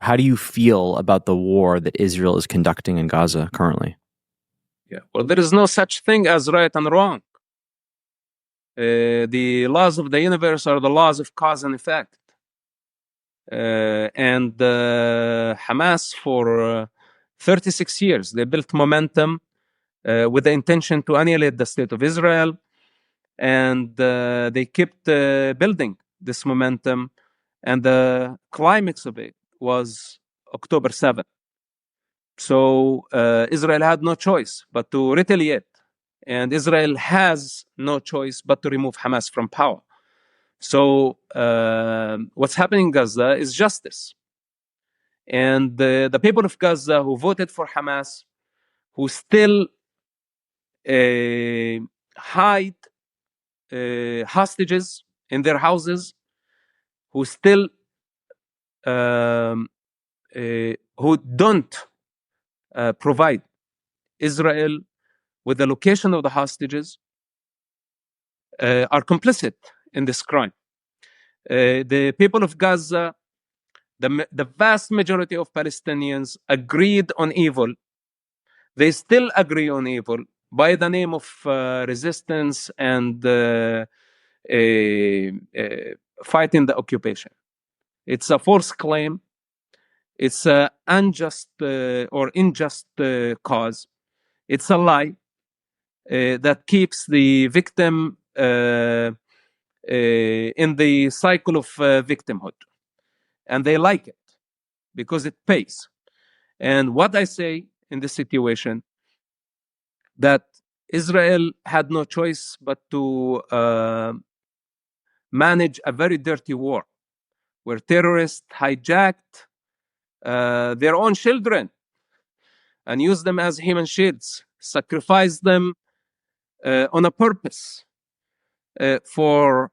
How do you feel about the war that Israel is conducting in Gaza currently? Yeah. Well, there is no such thing as right and wrong. The laws of the universe are the laws of cause and effect. And Hamas, for 36 years, they built momentum with the intention to annihilate the state of Israel. And they kept building this momentum. And the climax of it was October 7th. So Israel had no choice but to retaliate. And Israel has no choice but to remove Hamas from power. So what's happening in Gaza is justice. And the people of Gaza who voted for Hamas, who still hide hostages in their houses, who still who don't provide Israel with the location of the hostages, are complicit in this crime. The people of Gaza, the vast majority of Palestinians agreed on evil. They still agree on evil by the name of resistance and fighting the occupation. It's a false claim. It's an unjust or unjust cause. It's a lie that keeps the victim in the cycle of victimhood. And they like it because it pays. And what I say in this situation, that Israel had no choice but to manage a very dirty war where terrorists hijacked their own children and used them as human shields, sacrificed them on a purpose for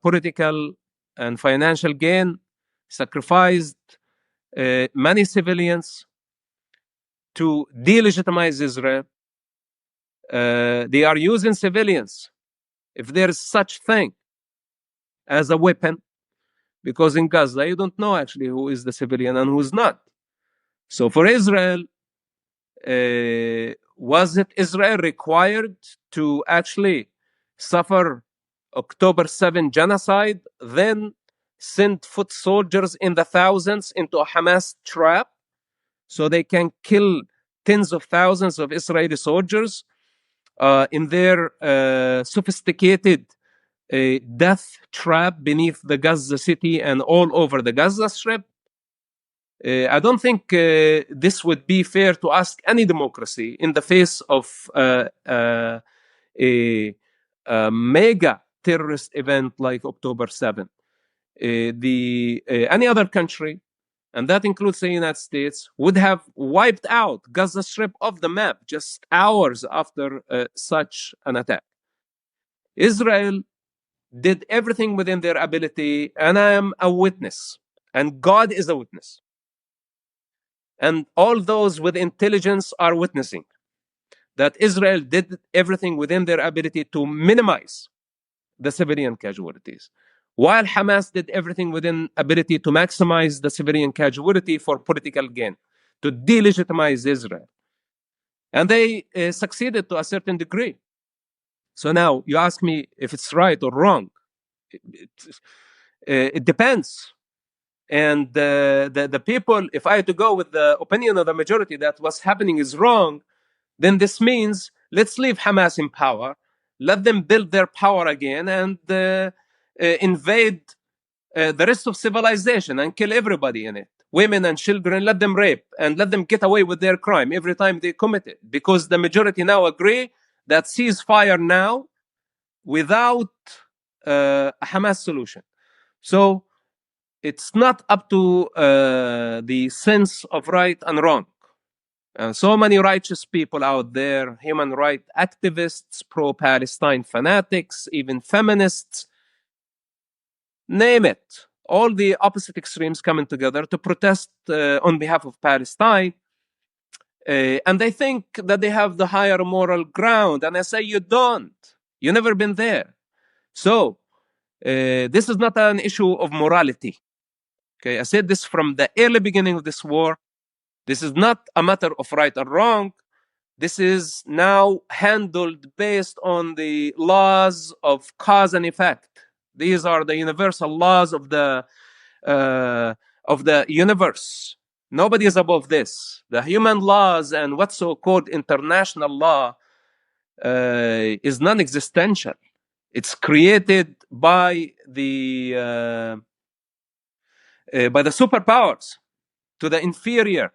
political and financial gain, sacrificed many civilians to delegitimize Israel. They are using civilians, if there is such thing, as a weapon, because in Gaza you don't know actually who is the civilian and who's not. So for Israel, was it Israel required to actually suffer October 7 genocide, then send foot soldiers in the thousands into a Hamas trap so they can kill tens of thousands of Israeli soldiers in their sophisticated death trap beneath the Gaza city and all over the Gaza Strip? I don't think this would be fair to ask any democracy in the face of a mega terrorist event like October 7. Any other country, and that includes the United States, would have wiped out Gaza Strip off the map just hours after such an attack. Israel did everything within their ability, and I am a witness, and God is a witness. And all those with intelligence are witnessing that Israel did everything within their ability to minimize the civilian casualties, while Hamas did everything within ability to maximize the civilian casualty for political gain, to delegitimize Israel. And they succeeded to a certain degree. So now you ask me if it's right or wrong. It depends. And the people, if I had to go with the opinion of the majority that what's happening is wrong, then this means let's leave Hamas in power, let them build their power again, and invade the rest of civilization and kill everybody in it. Women and children, let them rape and let them get away with their crime every time they commit it. Because the majority now agree that ceasefire now without a Hamas solution. So it's not up to the sense of right and wrong. So many righteous people out there, human rights activists, pro-Palestine fanatics, even feminists, name it. All the opposite extremes coming together to protest on behalf of Palestine. And they think that they have the higher moral ground. And I say, you don't. You've never been there. So this is not an issue of morality. Okay, I said this from the early beginning of this war. This is not a matter of right or wrong. This is now handled based on the laws of cause and effect. These are the universal laws of the universe. Nobody is above this. The human laws and what's so-called international law is non-existential. It's created by the superpowers to the inferior,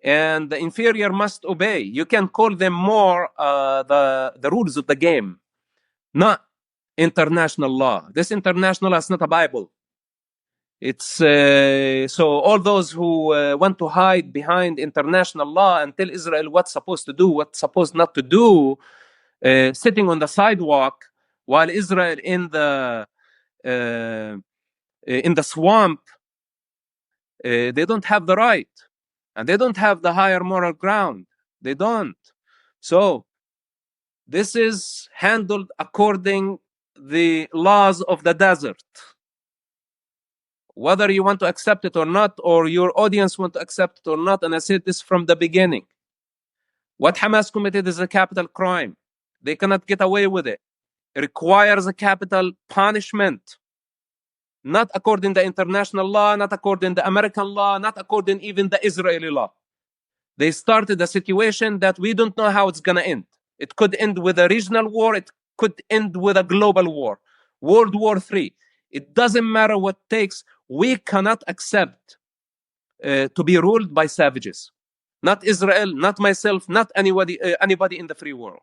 and the inferior must obey. You can call them more the rules of the game, not international law. This international law is not a Bible. It's so all those who want to hide behind international law and tell Israel what's supposed to do, what's supposed not to do, sitting on the sidewalk while Israel in the swamp, they don't have the right, and they don't have the higher moral ground. They don't. So this is handled according the laws of the desert. Whether you want to accept it or not, or your audience want to accept it or not, and I said this from the beginning. What Hamas committed is a capital crime. They cannot get away with it. It requires a capital punishment. Not according to international law, not according to American law, not according even the Israeli law. They started a situation that we don't know how it's going to end. It could end with a regional war. It could end with a global war. World War III. It doesn't matter what it takes. We cannot accept to be ruled by savages. Not Israel, not myself, not anybody in the free world.